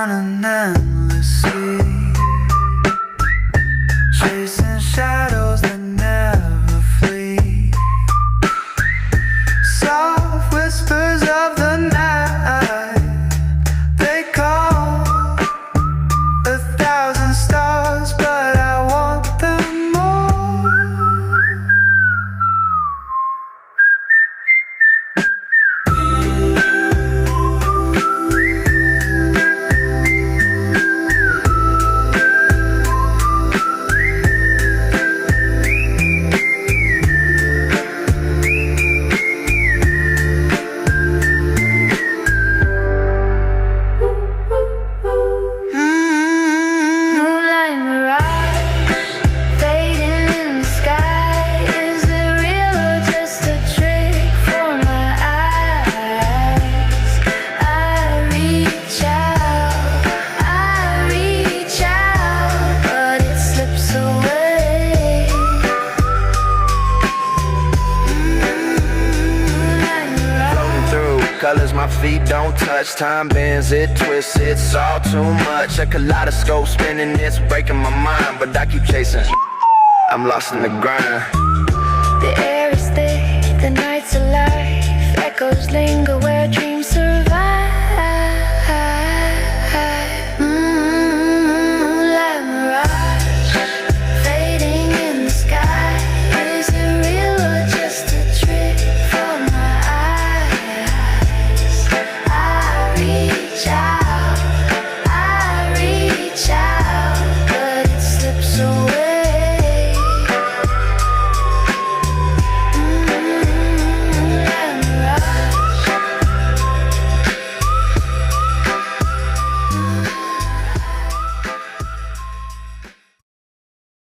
on an endless sea, chasing shadows that never flee. Soft whispers of the night, they call 1,000 stars, but I want them more. Moonlight mirage, fading in the sky. Is it real or just a trick for my eyes? I reach out, but it slips away. Moonlight mirage. Floating through colors my feet don't touch. Time bends, it twists, it's all too much. A kaleidoscope spinning, it's breaking my mind, but I keep chasing. I'm lost in the grind. The air is thick, the nights alive, echoes linger.